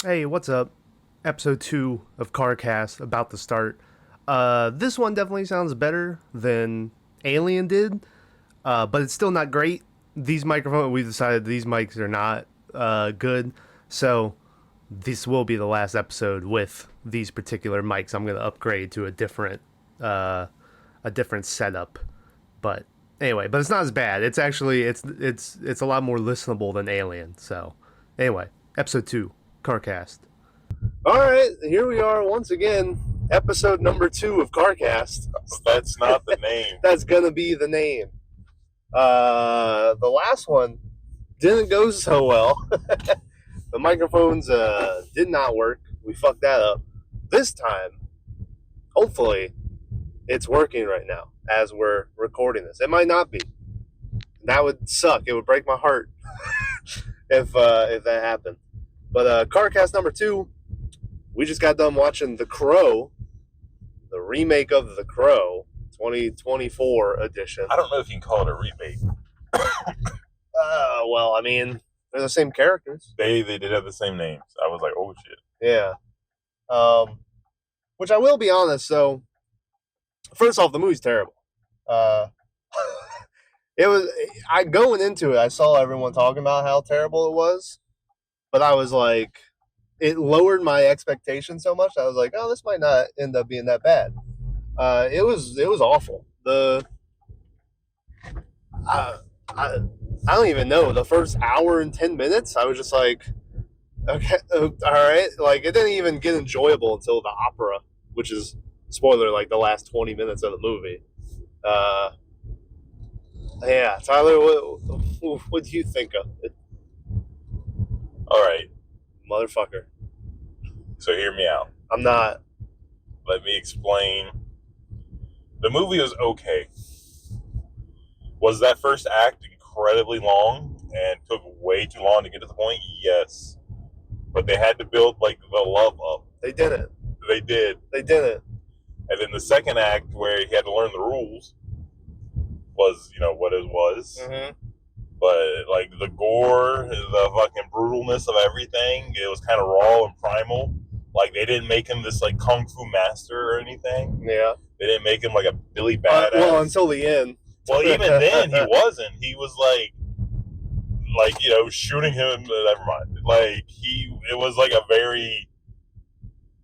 Hey, what's up? Episode 2 of CarCast about to start. This one definitely sounds better than Alien did, but it's still not great. These microphones, we decided these mics are not good, so this will be the last episode with these particular mics. I'm going to upgrade to uh, a different setup, but anyway, but it's not as bad. It's actually it's a lot more listenable than Alien. So anyway, episode 2, CarCast. All right, here we are once again, episode number 2 of CarCast. That's not the name. That's gonna be the name. The last one didn't go so well. The microphones did not work. We fucked that up. This time, hopefully, it's working right now as we're recording this. It might not be. That would suck. It would break my heart if that happened. But CarCast number 2. We just got done watching The Crow, the remake of The Crow, 2024 edition. I don't know if you can call it a remake. Well, I mean, they're the same characters. They did have the same names. I was like, oh shit. Yeah. Which I will be honest, so first off, the movie's terrible. It was going into it, I saw everyone talking about how terrible it was, but I was like, it lowered my expectations so much. I was like, oh, this might not end up being that bad. It was awful. I don't even know. The first hour and 10 minutes, I was just like, okay, all right. Like, it didn't even get enjoyable until the opera, which is, spoiler, like the last 20 minutes of the movie. Yeah, Tyler, what do you think of it? All right. Motherfucker. So hear me out. I'm not. Let me explain. The movie was okay. Was that first act incredibly long and took way too long to get to the point? Yes. But they had to build like the love up. They didn't. They did. They didn't. And then the second act, where he had to learn the rules, was, what it was. Mm-hmm. But like the gore, the fucking brutalness of everything, it was kind of raw and primal. Like, they didn't make him this like kung fu master or anything. Yeah. They didn't make him like a Billy Badass. Well, until the end. Well, even then he wasn't. He was like shooting him. Never mind. Like, it was like a very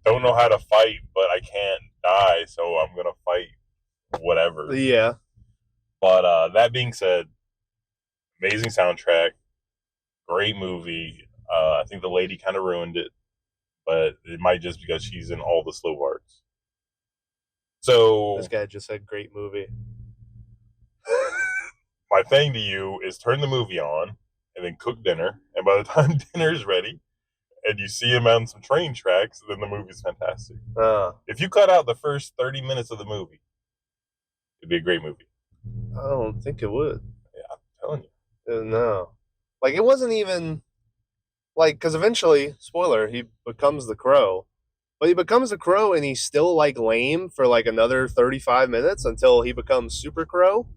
don't know how to fight, but I can't die, so I'm gonna fight whatever. Yeah. But that being said, amazing soundtrack, great movie. I think the lady kind of ruined it, but it might just because she's in all the slow parts. So This guy just said great movie. my thing to you is turn the movie on and then cook dinner, and by the time dinner is ready and you see him on some train tracks, then the movie's fantastic. If you cut out the first 30 minutes of the movie, it'd be a great movie. I don't think it would. Yeah, I'm telling you. No. Like, it wasn't even, like, because eventually, spoiler, he becomes the Crow. But he becomes the Crow and he's still, like, lame for, like, another 35 minutes until he becomes Super Crow.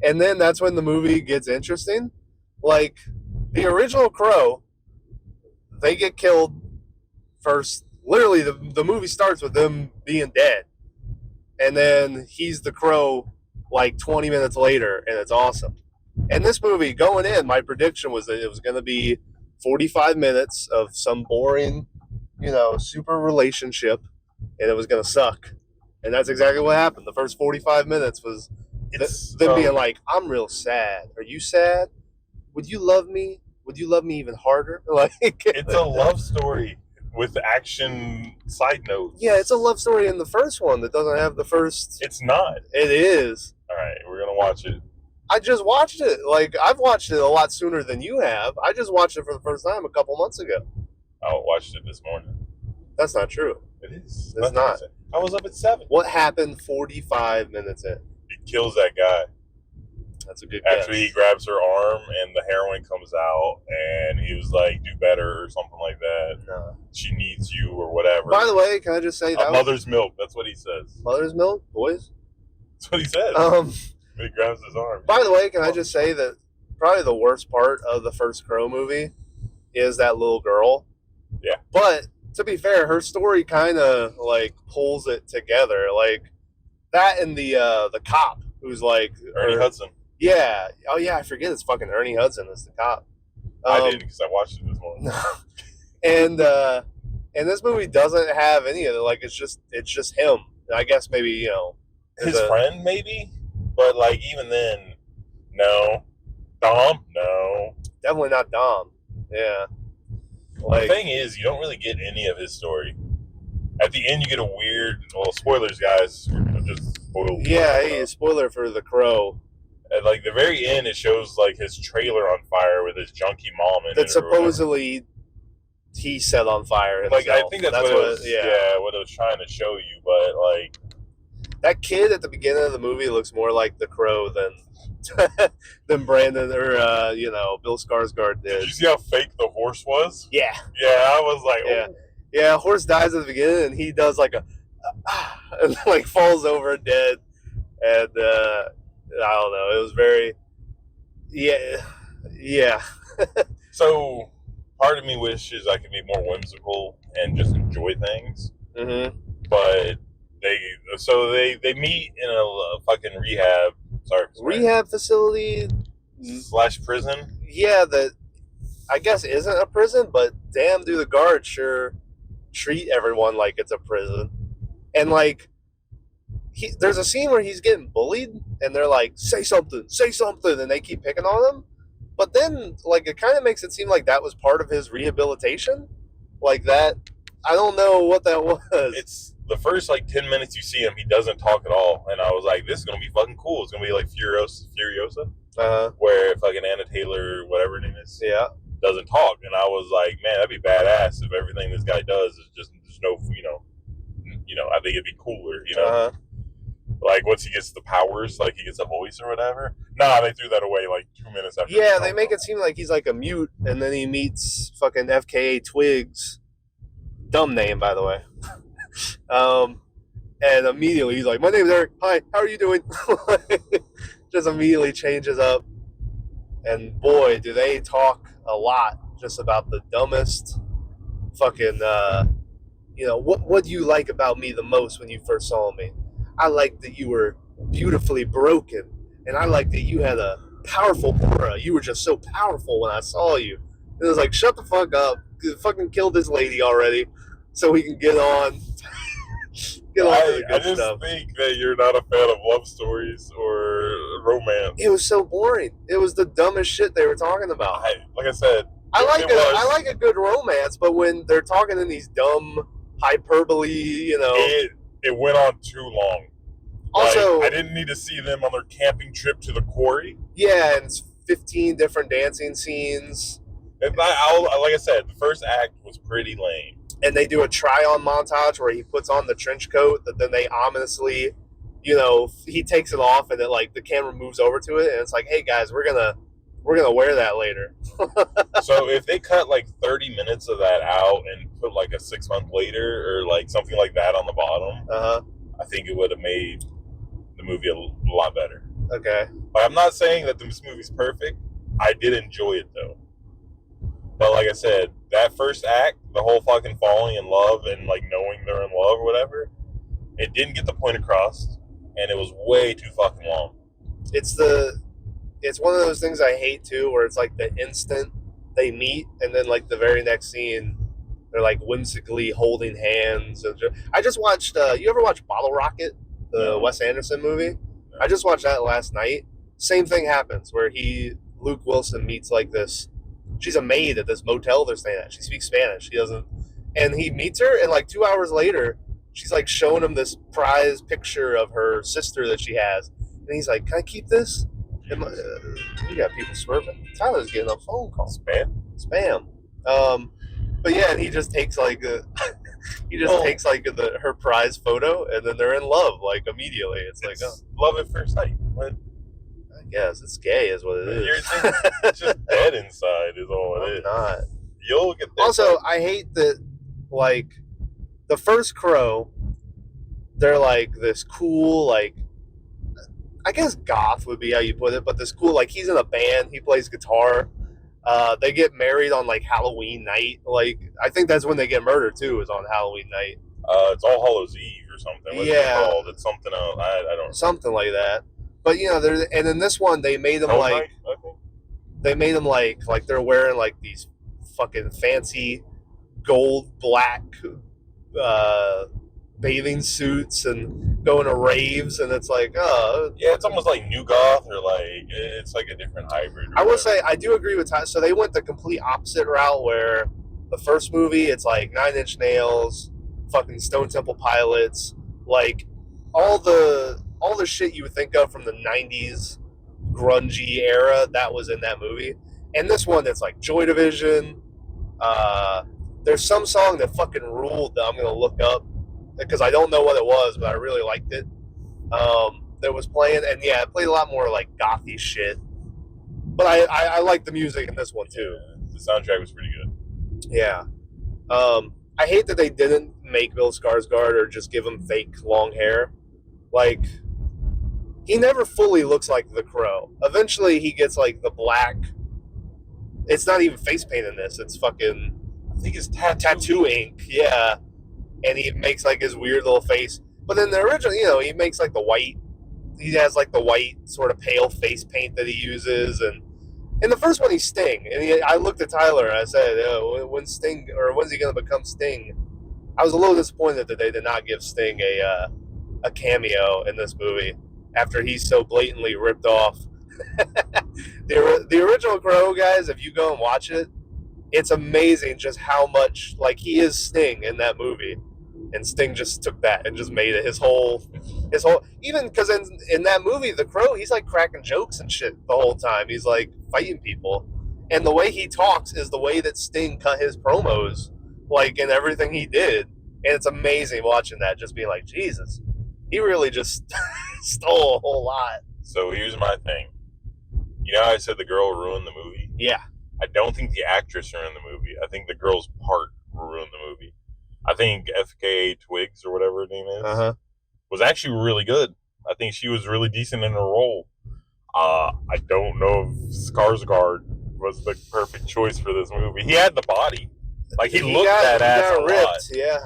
And then that's when the movie gets interesting. Like, the original Crow, they get killed first. Literally, the movie starts with them being dead. And then he's the Crow like 20 minutes later, and it's awesome. And this movie, going in, my prediction was that it was going to be 45 minutes of some boring, super relationship, and it was going to suck. And that's exactly what happened. The first 45 minutes was them being like, I'm real sad. Are you sad? Would you love me? Would you love me even harder? Like, it's a love story with action side notes. Yeah, it's a love story in the first one that doesn't have the first. It's not. It is. All right, we're going to watch it. I just watched it. Like, I've watched it a lot sooner than you have. I just watched it for the first time a couple months ago. I watched it this morning. That's not true. It is. It's not. I was up at 7. What happened 45 minutes in? He kills that guy. That's a good guess. After he grabs her arm and the heroin comes out, and he was like, do better or something like that. No. She needs you or whatever. By the way, can I just say that mother's milk. That's what he says. Mother's milk, boys? That's what he says. When he grabs his arm. By the way, can I just say that probably the worst part of the first Crow movie is that little girl. Yeah. But to be fair, her story kind of like pulls it together, like that and the cop who's like Ernie Hudson. Yeah. Oh yeah, I forget it's fucking Ernie Hudson is the cop. I did because I watched it this morning. And this movie doesn't have any of it. Like it's just him. I guess maybe his friend maybe, but like even then, no. Dom, no. Definitely not Dom. Yeah. Like, the thing is, you don't really get any of his story. At the end, you get a weird. Well, spoilers, guys. Just spoil. Yeah, hey, spoiler for The Crow. At like the very end, it shows like his trailer on fire with his junkie mom in it. That supposedly he set on fire himself. Like I think that's what it was, what it was trying to show you. But like that kid at the beginning of the movie looks more like The Crow than Brandon or Bill Skarsgård did. Did you see how fake the horse was? Yeah. Yeah, I was like, oh. Yeah. Horse dies at the beginning, and he does like and like falls over dead, and I don't know. It was very, yeah. So part of me wishes I could be more whimsical and just enjoy things. Mm-hmm. But they meet in a fucking rehab. Rehab facility / prison. Yeah, that I guess isn't a prison, but damn, do the guards sure treat everyone like it's a prison. And like, there's a scene where he's getting bullied, and they're like, "Say something," and they keep picking on him. But then, like, it kind of makes it seem like that was part of his rehabilitation, like that. I don't know what that was. It's the first like 10 minutes you see him, he doesn't talk at all, and I was like, "This is gonna be fucking cool. It's gonna be like Furiosa, where fucking Anna Taylor, whatever her name is, doesn't talk." And I was like, "Man, that'd be badass if everything this guy does is just there's no, I think it'd be cooler, Like once he gets the powers, like he gets a voice or whatever." Nah, they threw that away like 2 minutes after. Yeah, they make it seem like he's like a mute, and then he meets fucking FKA Twigs. Dumb name, by the way. And immediately he's like, "My name's Eric. Hi, how are you doing?" Just immediately changes up. And boy, do they talk a lot just about the dumbest fucking, what do you like about me the most when you first saw me? I like that you were beautifully broken, and I like that you had a powerful aura. You were just so powerful when I saw you. And it was like, shut the fuck up. Fucking kill this lady already so we can get on. I just think that you're not a fan of love stories or romance. It was so boring. It was the dumbest shit they were talking about. Like I said, I like a good romance, but when they're talking in these dumb hyperbole, it went on too long. Also, I didn't need to see them on their camping trip to the quarry. Yeah, and it's 15 different dancing scenes. And like I said, the first act was pretty lame. And they do a try-on montage where he puts on the trench coat that then they ominously, he takes it off, and then like the camera moves over to it, and it's like, "Hey guys, we're gonna wear that later." So if they cut like 30 minutes of that out and put like a 6 month later or like something like that on the bottom, I think it would have made the movie a lot better. Okay. But I'm not saying that this movie's perfect. I did enjoy it though. But like I said, that first act, the whole fucking falling in love and like knowing they're in love or whatever, it didn't get the point across, and it was way too fucking long. It's one of those things I hate too, where it's like the instant they meet, and then like the very next scene, they're like whimsically holding hands. I just watched. You ever watch Bottle Rocket, the Wes Anderson movie? No. I just watched that last night. Same thing happens where Luke Wilson meets like this. She's a maid at this motel they're staying at. She speaks Spanish. And he meets her, and like 2 hours later, she's like showing him this prize picture of her sister that she has, and he's like, "Can I keep this?" You got people swerving. Tyler's getting a phone call. Spam. But yeah, and he just takes like her prize photo, and then they're in love like immediately. It's like love at first sight. What? I guess it's gay, is what it is. It's just dead inside, is all it is. Not. You'll get there. Also, I hate that. Like the first Crow, they're like this cool, like, I guess goth would be how you put it, but this cool, like, he's in a band, he plays guitar, They get married on like Halloween night. Like I think that's when they get murdered too. Is on Halloween night. It's All Hallows Eve or something. What's it called? It's something else. I don't know. Something like that. But you know, and in this one they made them Hell like Night, I think. they made them like they're wearing like these fucking fancy gold black bathing suits and going to raves, and it's like, oh Yeah, it's almost like New Goth, or like it's like a different hybrid. I will say I do agree with Ty. So they went the complete opposite route where the first movie it's like Nine Inch Nails, fucking Stone Temple Pilots, like all the shit you would think of from the 90s grungy era that was in that movie. And this one it's like Joy Division. There's some song that fucking ruled that I'm gonna look up because I don't know what it was, but I really liked it. That was playing, and yeah, it played a lot more like gothy shit. But I like the music in this one too. Yeah, the soundtrack was pretty good. Yeah. I hate that they didn't make Bill Skarsgård or just give him fake long hair. Like, he never fully looks like the Crow. Eventually, he gets like the black. It's not even face paint in this. It's fucking. I think it's tattoo ink. Yeah, and he makes like his weird little face. But in the original, you know, he makes like the white. He has like the white sort of pale face paint that he uses, and in the first one he's Sting. And I looked at Tyler and I said, "When Sting, or when's he going to become Sting?" I was a little disappointed that they did not give Sting a cameo in this movie after he's so blatantly ripped off. The original Crow, guys, if you go and watch it, it's amazing just how much like he is Sting in that movie. And Sting just took that and just made it his whole even because in that movie the Crow, he's like cracking jokes and shit the whole time. He's like fighting people, and the way he talks is the way that Sting cut his promos, like in everything he did. And it's amazing watching that, just being like, Jesus, he really just stole a whole lot. So here's my thing. You know how I said the girl ruined the movie? Yeah. I don't think the actress ruined the movie. I think the girl's part ruined the movie. I think FKA Twigs, or whatever her name is, was actually really good. I think she was really decent in her role. I don't know if Skarsgård was the perfect choice for this movie. He had the body. Like, he looked that ass a ripped, lot. yeah.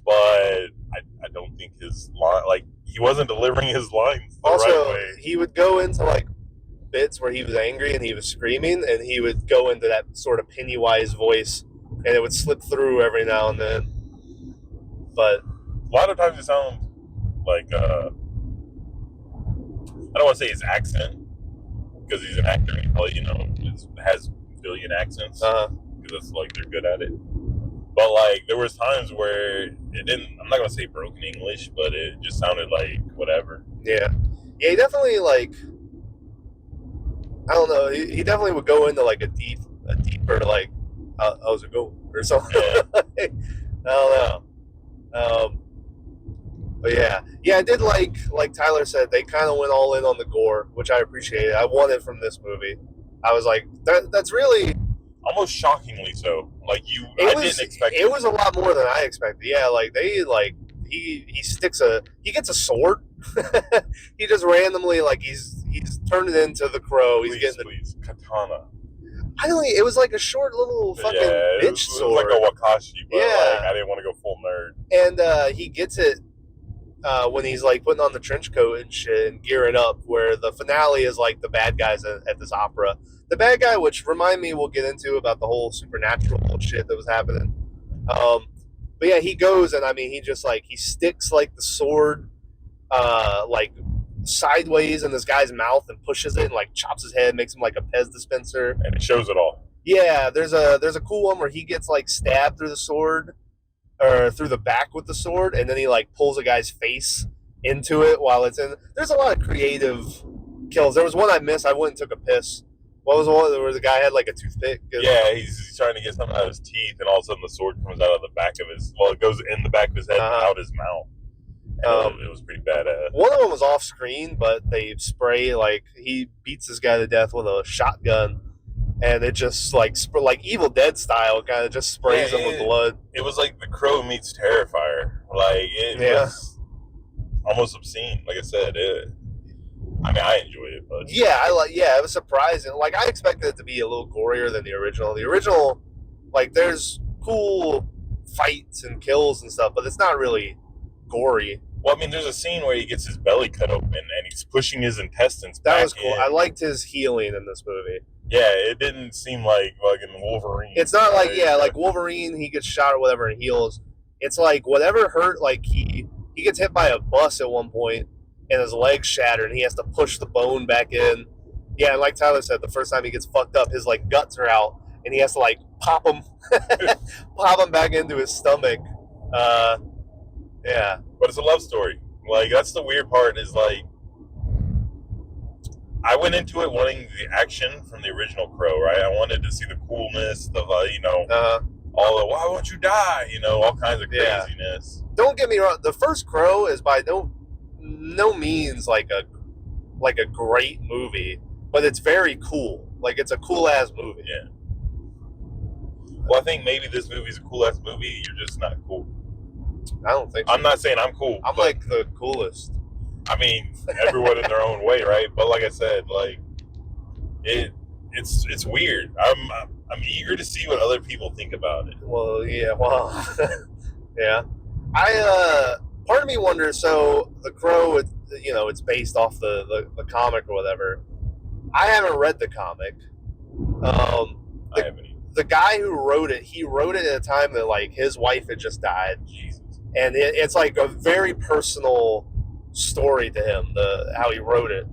But I don't think his line, like, he wasn't delivering his lines the also, right way. He would go into, like, bits where he was angry and he was screaming, and he would go into that sort of Pennywise voice, and it would slip through every now and then. But a lot of times it sounds like I don't want to say his accent because he's an actor. He probably, you know, has a billion accents because it's like they're good at it. But like there was times where it didn't. I'm not gonna say broken English, but it just sounded like whatever. Yeah, he definitely like. I don't know. He definitely would go into like a deeper like, how's it going or something. Yeah. I don't know. But yeah, I did like Tyler said, they kind of went all in on the gore, which I appreciated. I wanted from this movie. I was like, that's really almost shockingly so. Like I didn't expect it. It was a lot more than I expected. Yeah, like he gets a sword. He just randomly like he's turned it into the Crow. He's getting the katana. I don't. It was like a short little fucking bitch sword. It was like a wakashi, but yeah. Like, I didn't want to go full nerd. And he gets it when he's like putting on the trench coat and shit and gearing up. Where the finale is like the bad guys at this opera. The bad guy, which remind me, we'll get into about the whole supernatural shit that was happening. But yeah, he goes and I mean he just like he sticks like the sword like sideways in this guy's mouth and pushes it and like chops his head, makes him like a Pez dispenser, and it shows it all. Yeah, there's a cool one where he gets like stabbed through the sword or through the back with the sword, and then he like pulls a guy's face into it while it's in. There's a lot of creative kills. There was one I missed. I went and took a piss. What was the one where the guy had like a toothpick? Yeah, he's trying to get something out of his teeth, and all of a sudden the sword comes out of the back of his. Well, it goes in the back of his head and out his mouth. It was pretty badass. One of them was off screen, but they spray like he beats this guy to death with a shotgun, and it just like Evil Dead style kind of just sprays him with blood. It was like The Crow meets Terrifier. Like it was almost obscene. Like I said, I mean, I enjoyed it, but Yeah, it was surprising. Like, I expected it to be a little gorier than the original. The original, like, there's cool fights and kills and stuff, but it's not really gory. well, I mean, there's a scene where he gets his belly cut open and he's pushing his intestines That back was cool. in. I liked his healing in this movie. Yeah, it didn't seem like fucking Wolverine. It's not like, like Wolverine, he gets shot or whatever and heals. It's like whatever hurt, like he gets hit by a bus at one point and his legs shattered and he has to push the bone back in. Yeah, and like Tyler said, the first time he gets fucked up, his like guts are out and he has to like pop them back into his stomach. Yeah. But it's a love story. Like, that's the weird part is, like, I went into it wanting the action from the original Crow, right? I wanted to see the coolness, the, all the, why won't you die? All kinds of craziness. Don't get me wrong. The first Crow is by no means like a great movie, but it's very cool. Like, it's a cool ass movie. Yeah. Well, I think maybe this movie's a cool ass movie. You're just not cool. I don't think so. I'm not saying I'm cool. I'm like the coolest. I mean, everyone in their own way, right? But like I said, like it's weird. I'm eager to see what other people think about it. Well, yeah, yeah. Part of me wonders. So the Crow, it's based off the comic or whatever. I haven't read the comic. I haven't either. The guy who wrote it, he wrote it at a time that like his wife had just died. Jesus. And it's like a very personal story to him, how he wrote it.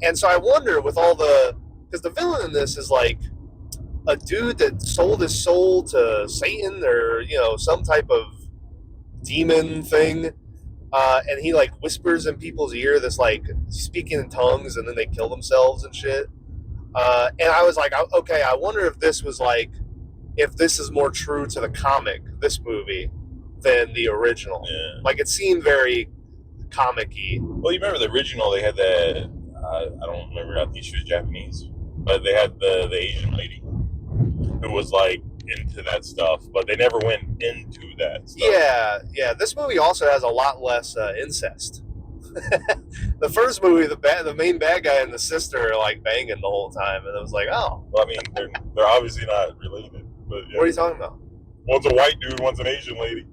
And so I wonder with all because the villain in this is like a dude that sold his soul to Satan or, some type of demon thing. And he like whispers in people's ear this like speaking in tongues and then they kill themselves and shit. And I was like, okay, I wonder if this was like, if this is more true to the comic, this movie, than the original. Yeah. Like, it seemed very comic-y. Well, you remember the original, they had that, I don't remember, I think she was Japanese, but they had the Asian lady who was like into that stuff, but they never went into that stuff. Yeah. This movie also has a lot less incest. The first movie, the main bad guy and the sister are like banging the whole time, and it was like, oh. Well, I mean, they're obviously not related. But yeah. What are you talking about? One's a white dude, one's an Asian lady.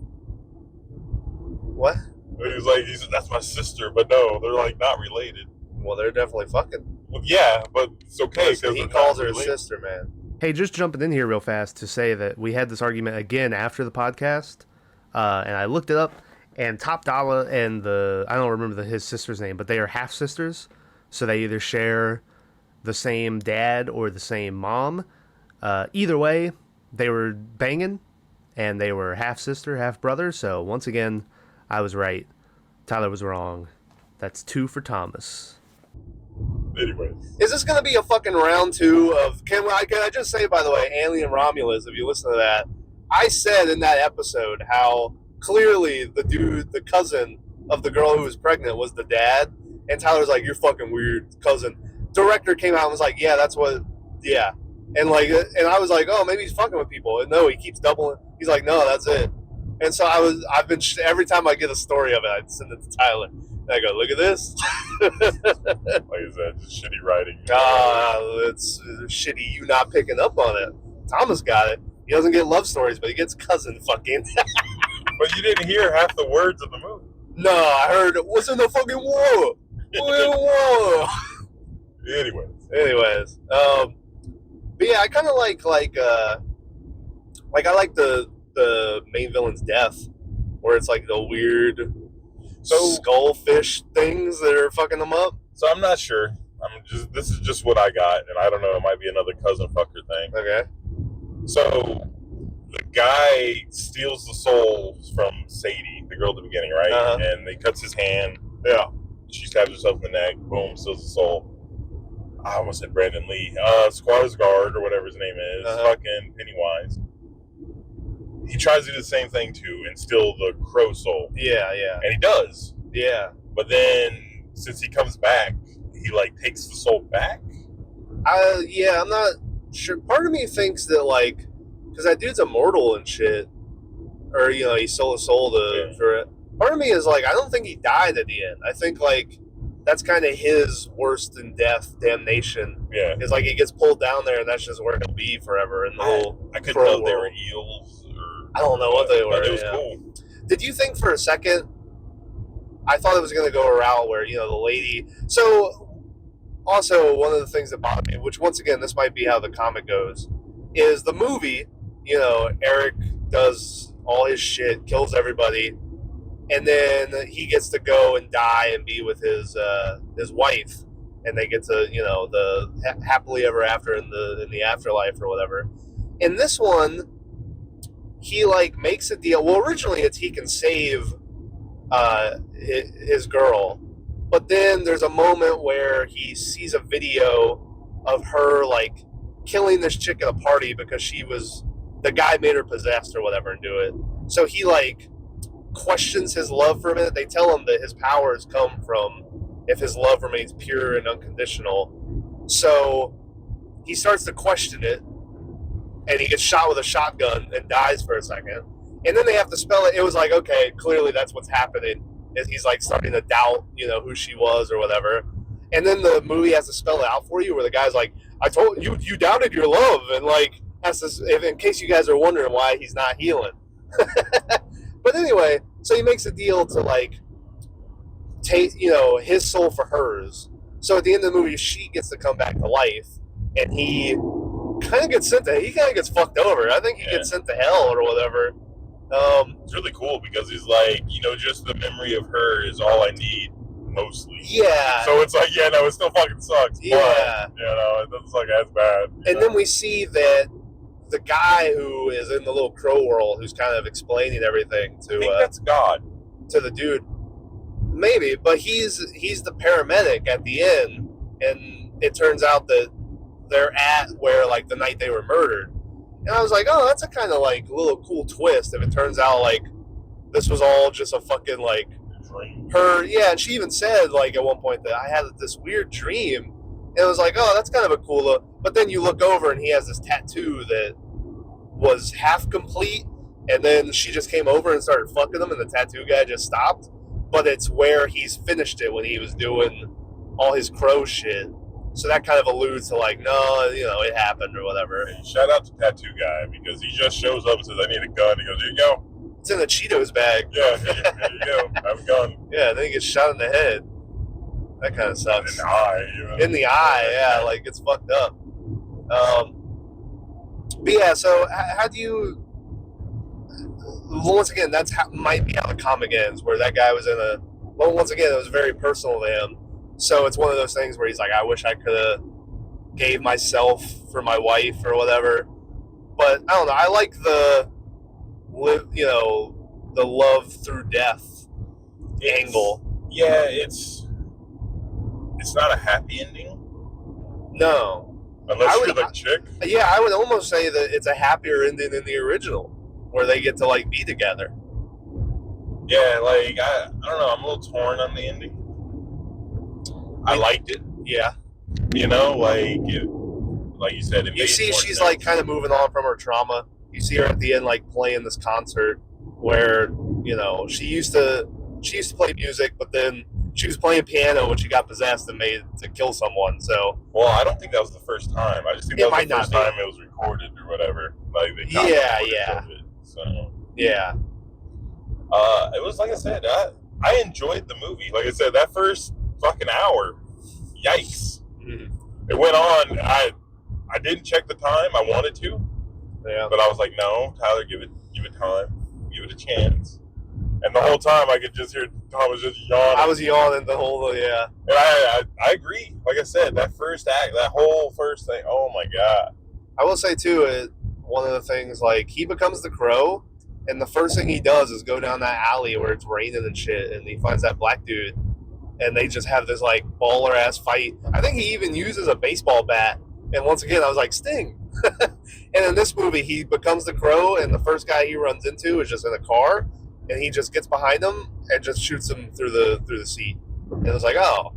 What? He said, that's my sister, but no, they're like not related. Well, they're definitely fucking. Well, yeah, but it's okay because he calls her his sister, man. Hey, just jumping in here real fast to say that we had this argument again after the podcast, and I looked it up, and Top Dollar and I don't remember his sister's name, but they are half sisters, so they either share the same dad or the same mom. Either way, they were banging, and they were half sister, half brother. So once again, I was right. Tyler was wrong. That's 2 for Thomas. Anyway, is this going to be a fucking round 2 of? Can I just say, by the way, Alien Romulus? If you listen to that, I said in that episode how clearly the cousin of the girl who was pregnant was the dad, and Tyler's like, "You're fucking weird, cousin." Director came out and was like, "Yeah, that's what." Yeah. And and I was like, oh, maybe he's fucking with people. And no, he keeps doubling. He's like, no, that's it. And so I've been, every time I get a story of it, I send it to Tyler. And I go, look at this. Like I said, just shitty writing. It's shitty you not picking up on it. Thomas got it. He doesn't get love stories, but he gets cousin fucking. But you didn't hear half the words of the movie. No, I heard it was in the fucking war. War. Anyways. But yeah, I kind of like I like the main villain's death, where it's like the weird skullfish things that are fucking them up. So I'm not sure. This is just what I got, and I don't know. It might be another cousin fucker thing. Okay. So the guy steals the soul from Sadie, the girl at the beginning, right? Uh-huh. And they cuts his hand. Yeah. She stabs herself in the neck. Boom, steals the soul. I almost said Brandon Lee. Skarsgård or whatever his name is. Uh-huh. Fucking Pennywise. He tries to do the same thing to and steal the crow soul. Yeah. And he does. Yeah. But then since he comes back, he like takes the soul back. Yeah, I'm not sure. Part of me thinks that because that dude's immortal and shit, or he sold his soul for it. Part of me is like, I don't think he died at the end. I think that's kind of his worse than death damnation. Yeah. It's like he gets pulled down there, and that's just where he'll be forever in the whole. I couldn't crow tell if they were world. eels or. I don't know what they were. But it was yeah. cool. Did you think for a second? I thought it was going to go a route where the lady. So, also one of the things that bothered me, which once again this might be how the comic goes, is the movie. Eric does all his shit, kills everybody, and then he gets to go and die and be with his wife, and they get to the happily ever after in the afterlife or whatever. In this one, he makes a deal. Well, originally it's he can save his girl, but then there's a moment where he sees a video of her killing this chick at a party because the guy made her possessed or whatever and do it. So he questions his love for a minute. They tell him that his powers come from if his love remains pure and unconditional. So he starts to question it, and he gets shot with a shotgun and dies for a second. And then they have to spell it. It was okay, clearly that's what's happening. Is he's starting to doubt, who she was or whatever. And then the movie has to spell it out for you, where the guy's like, "I told you, you doubted your love," and has to, if in case you guys are wondering why he's not healing. But anyway, so he makes a deal to take his soul for hers. So at the end of the movie, she gets to come back to life, and he kind of gets fucked over. I think he gets sent to hell or whatever. It's really cool because he's like, just the memory of her is all I need, mostly. Yeah. So it's it still fucking sucks. Yeah. But, it doesn't suck as bad. And then we see that the guy who is in the little crow world, who's kind of explaining everything to I think that's God. to the dude, maybe, but he's the paramedic at the end, and it turns out that they're at where the night they were murdered. And I was like, oh, that's a kind of little cool twist if it turns out this was all just a fucking Dream. her. Yeah, and she even said at one point that I had this weird dream. And it was oh, that's kind of a cool look. But then you look over and he has this tattoo that was half complete, and then she just came over and started fucking him, and the tattoo guy just stopped. But it's where he's finished it when he was doing all his crow shit. So that kind of alludes to no, it happened or whatever. Hey, shout out to Tattoo Guy because he just shows up and says, I need a gun. He goes, here you go. It's in a Cheetos bag. Yeah, here you go. Have a gun. Yeah, then he gets shot in the head. That kind of sucks. In the eye. In the eye, yeah, it's fucked up. But yeah, so how do you? Once again, might be how the comic ends, where that guy was once again, it was very personal to him. So it's one of those things where he's like, I wish I could have gave myself for my wife or whatever. But I don't know. I like the love through death angle. Yeah, it's not a happy ending. No. Unless you're the chick. Yeah, I would almost say that it's a happier ending than the original, where they get to be together. Yeah, I don't know. I'm a little torn on the ending. I liked it. Yeah. Like you said, you see she's sense. Kind of moving on from her trauma. You see her at the end playing this concert where she used to play music, but then she was playing piano when she got possessed and made to kill someone. So I don't think that was the first time. I just think that was the first time it was recorded or whatever. They got yeah. It, so yeah. It was like I said. I enjoyed the movie. Like I said, that first fucking hour, yikes! Mm-hmm. It went on. I didn't check the time. I wanted to, but I was like, no, Tyler, give it time, give it a chance. And the whole time, I could just hear Thomas just yawning. I was yawning the whole yeah. And I agree. Like I said, that first act, that whole first thing. Oh my god! I will say too, one of the things he becomes the crow, and the first thing he does is go down that alley where it's raining and shit, and he finds that black dude. And they just have this baller ass fight. I think he even uses a baseball bat. And once again, I was like, Sting. And in this movie, he becomes the crow, and the first guy he runs into is just in a car, and he just gets behind him and just shoots him through the seat. And it was like, oh,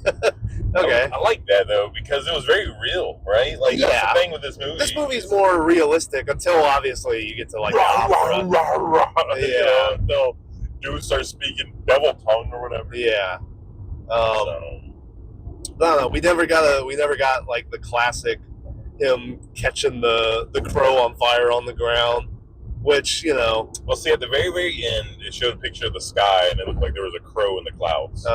okay. I like that though because it was very real, right? That's the thing with this movie. This movie's more realistic until obviously you get to opera. Yeah. Until dude starts speaking devil tongue or whatever. Yeah. So, No, we never got like the classic him catching the crow on fire on the ground, which well, see, at the very, very end, it showed a picture of the sky, and it looked like there was a crow in the clouds.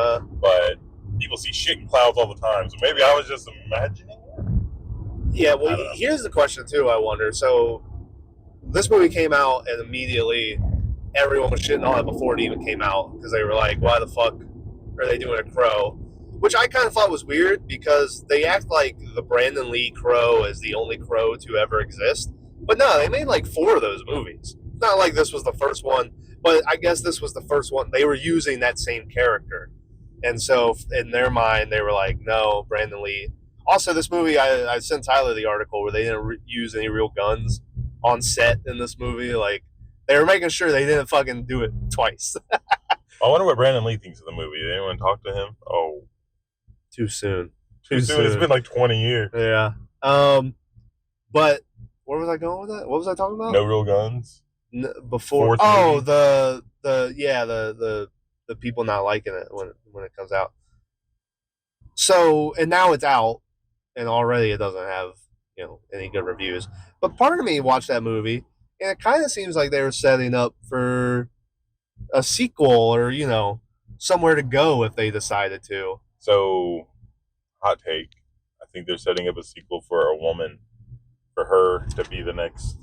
But people see shit in clouds all the time, so maybe I was just imagining it. Yeah, well, here's the question too. I wonder. So, this movie came out, and immediately everyone was shitting on it before it even came out because they were like, "Why the fuck are they doing a crow?" Which I kind of thought was weird because they act like the Brandon Lee Crow is the only Crow to ever exist. But no, they made like 4 of those movies. Not like this was the first one, but I guess this was the first one. They were using that same character. And so in their mind, they were like, no, Brandon Lee. Also, this movie, I sent Tyler the article where they didn't use any real guns on set in this movie. Like, they were making sure they didn't fucking do it twice. I wonder what Brandon Lee thinks of the movie. Did anyone talk to him? Oh. Too soon. Too soon. It's been like 20 years. Yeah. But where was I going with that? What was I talking about? No real guns. Before. Oh, the people not liking it when it comes out. So, and now it's out, and already it doesn't have any good reviews. But part of me watched that movie, and it kind of seems like they were setting up for a sequel or somewhere to go if they decided to. So, hot take. I think they're setting up a sequel for a woman, for her to be the next.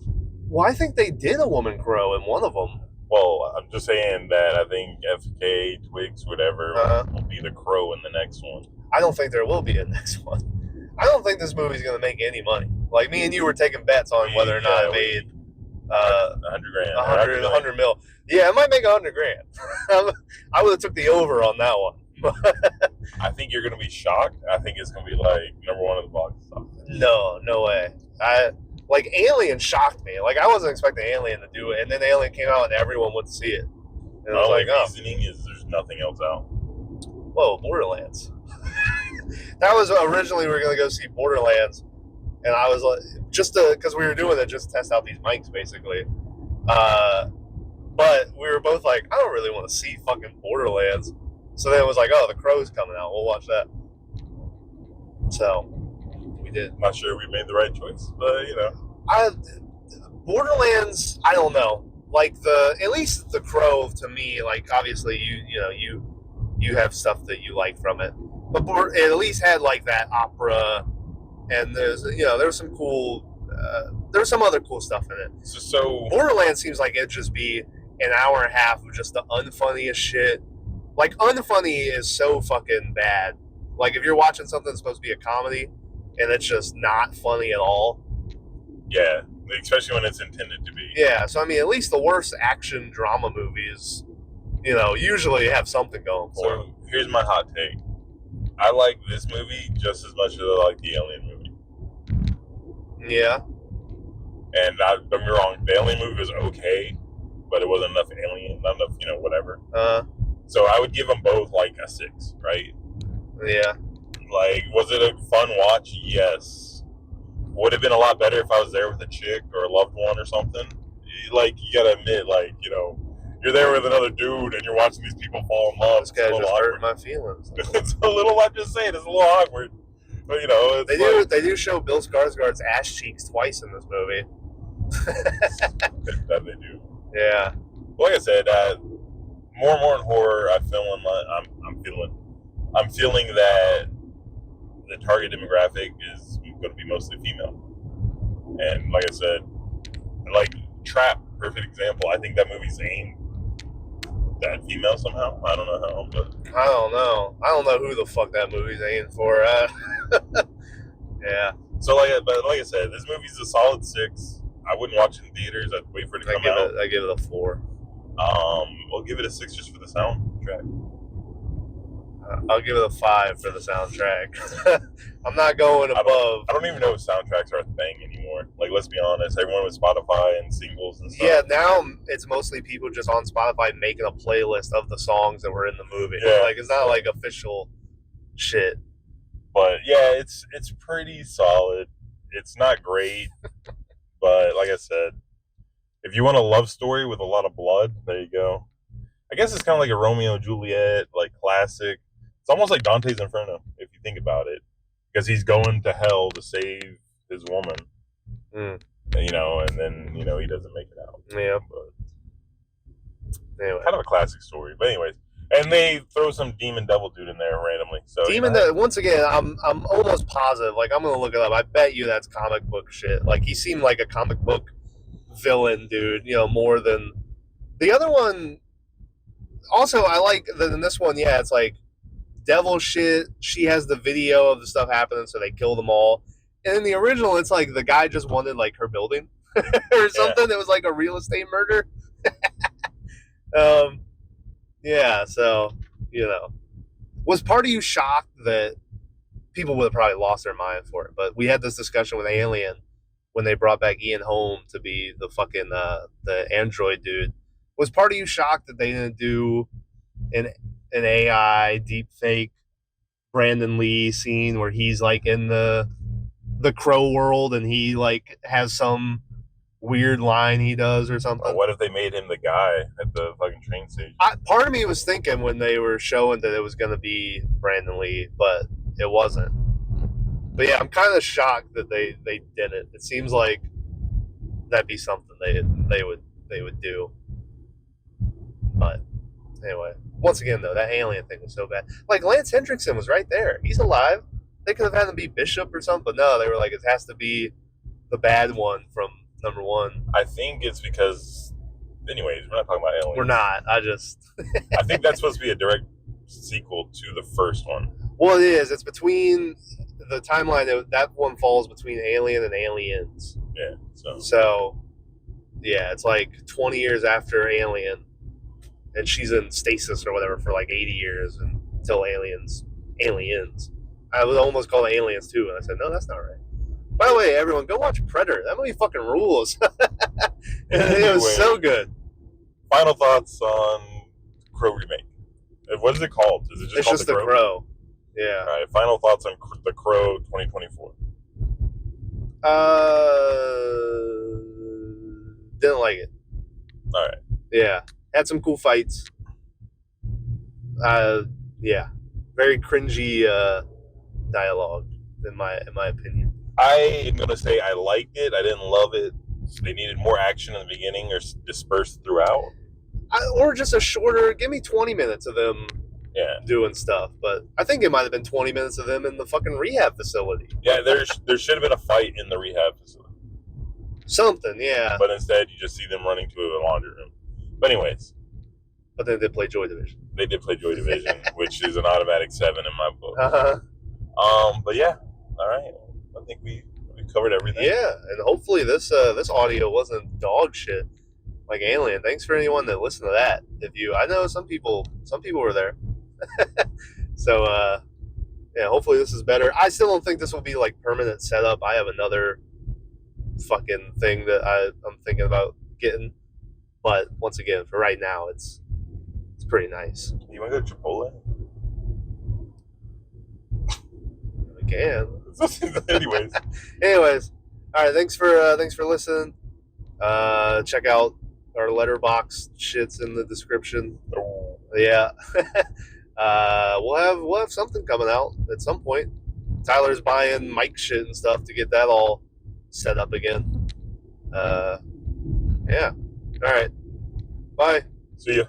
Well, I think they did a woman crow in one of them. Well, I'm just saying that I think FK, Twigs, whatever, will be the crow in the next one. I don't think there will be a next one. I don't think this movie's going to make any money. Like, me and you were taking bets on whether or not it made $100,000. 100 mil. Yeah, it might make $100,000. I would have took the over on that one. I think you're going to be shocked. I think it's going to be like #1 of the box office. No way. Like, Alien shocked me. Like, I wasn't expecting Alien to do it, and then Alien came out and everyone went to see it. And I was like, reasoning is there's nothing else out. Whoa, Borderlands. That was originally we were going to go see Borderlands, and I was like, just because we were doing it just to test out these mics, basically. But we were both like, I don't really want to see fucking Borderlands. So then it was like, oh, The Crow's coming out. We'll watch that. So we did. I'm not sure we made the right choice, but Borderlands, I don't know. Like at least The Crow to me, like obviously you have stuff that you like from it, but it at least had like that opera, and there's there was some cool, there was some other cool stuff in it. So Borderlands seems like it'd just be an hour and a half of just the unfunniest shit. Like, unfunny is so fucking bad. Like, if you're watching something that's supposed to be a comedy and it's just not funny at all. Yeah, especially when it's intended to be. Yeah, so I mean, at least the worst action drama movies, usually have something going for them. So here's my hot take. I like this movie just as much as I like the Alien movie. Yeah. And don't get me wrong, the Alien movie was okay, but it wasn't enough Alien, not enough, whatever. So I would give them both like a 6, right? Yeah. Like, was it a fun watch? Yes. Would have been a lot better if I was there with a chick or a loved one or something. Like, you gotta admit, like, you're there with another dude and you're watching these people fall in love. This guy just hurt my feelings. It's a little, I'm just saying, it's a little awkward. But, they do show Bill Skarsgård's ass cheeks twice in this movie. That they do. Yeah. Like I said, more and more in horror, I'm feeling that the target demographic is going to be mostly female. And like I said, like Trap, perfect example. I think that movie's aimed at female somehow. I don't know how, but I don't know. I don't know who the fuck that movie's aimed for. Yeah. So like I said, this movie's a solid 6. I wouldn't watch it in theaters. I'd wait for it to come out. I give it a 4. We'll give it a 6 just for the soundtrack. I'll give it a 5 for the soundtrack. I'm not going above. I don't even know if soundtracks are a thing anymore. Like, let's be honest, everyone with Spotify and singles and stuff. Yeah, now it's mostly people just on Spotify making a playlist of the songs that were in the movie. Yeah. Like, it's not like official shit. But yeah, it's pretty solid. It's not great, but like I said, if you want a love story with a lot of blood, there you go. I guess it's kind of like a Romeo and Juliet, like classic. It's It's almost like Dante's Inferno, if you think about it, because he's going to hell to save his woman, Mm. and then he doesn't make it out. Yeah. But Anyway. kind of a classic story. But anyways, and they throw some demon devil dude in there randomly. So Demon, once again, I'm almost positive. Like, I'm gonna look it up. I bet you that's comic book shit. Like, he seemed like a comic book villain, dude. More than the other one. Also, I like that in this one. Yeah, it's like devil shit. She has the video of the stuff happening, so they kill them all. And in the original, it's like the guy just wanted like her building or something. It was like a real estate murder. Yeah. So was part of you shocked that people would have probably lost their mind for it? But we had this discussion with Alien when they brought back Ian Holm to be the fucking the android dude. Was part of you shocked that they didn't do an AI deep fake Brandon Lee scene where he's like in the Crow world and he like has some weird line he does or something? Or what if they made him the guy at the fucking train station? Part of me was thinking when they were showing that it was going to be Brandon Lee, but it wasn't. But yeah, I'm kind of shocked that they didn't. It seems like that'd be something they would do. But anyway, once again though, that alien thing was so bad. Like Lance Hendrickson was right there. He's alive. They could have had him be Bishop or something, but no, they were like, it has to be the bad one from number one. I think it's because, anyways, we're not talking about aliens. We're not. I think that's supposed to be a direct sequel to the first one. Well, it is. It's between the timeline. That one falls between Alien and Aliens. Yeah. So, yeah, it's like 20 years after Alien, and she's in stasis or whatever for like 80 years until Aliens. I would almost call it Aliens too, and I said, no, that's not right. By the way, everyone, go watch Predator. That movie fucking rules. It was so good. Final thoughts on Crow remake. What is it called? Is it It's just The Crow. Yeah. All right. Final thoughts on The Crow 2024. Didn't like it. All right. Yeah. Had some cool fights. Yeah. Very cringy dialogue in my opinion. I am gonna say I liked it. I didn't love it. They needed more action in the beginning or dispersed throughout. Or just a shorter. Give me 20 minutes of them doing stuff. But I think it might have been 20 minutes of them in the fucking rehab facility. Yeah, there should have been a fight in the rehab facility. Something, yeah. But instead, you just see them running to the laundry room. But anyways. But they did play Joy Division. They did play Joy Division, which is an automatic 7 in my book. Uh-huh. But yeah, all right. I think we covered everything. Yeah, and hopefully this audio wasn't dog shit like Alien. Thanks for anyone that listened to that. I know some people were there. So yeah, hopefully this is better. I still don't think this will be like permanent setup. I have another fucking thing that I'm thinking about getting. But once again, for right now, it's pretty nice. You want to go to Chipotle? We can. Anyways, all right. Thanks for listening. Check out our letterbox shits in the description. Yeah. We'll have something coming out at some point. Tyler's buying mic shit and stuff to get that all set up again. Yeah. All right. Bye. See ya.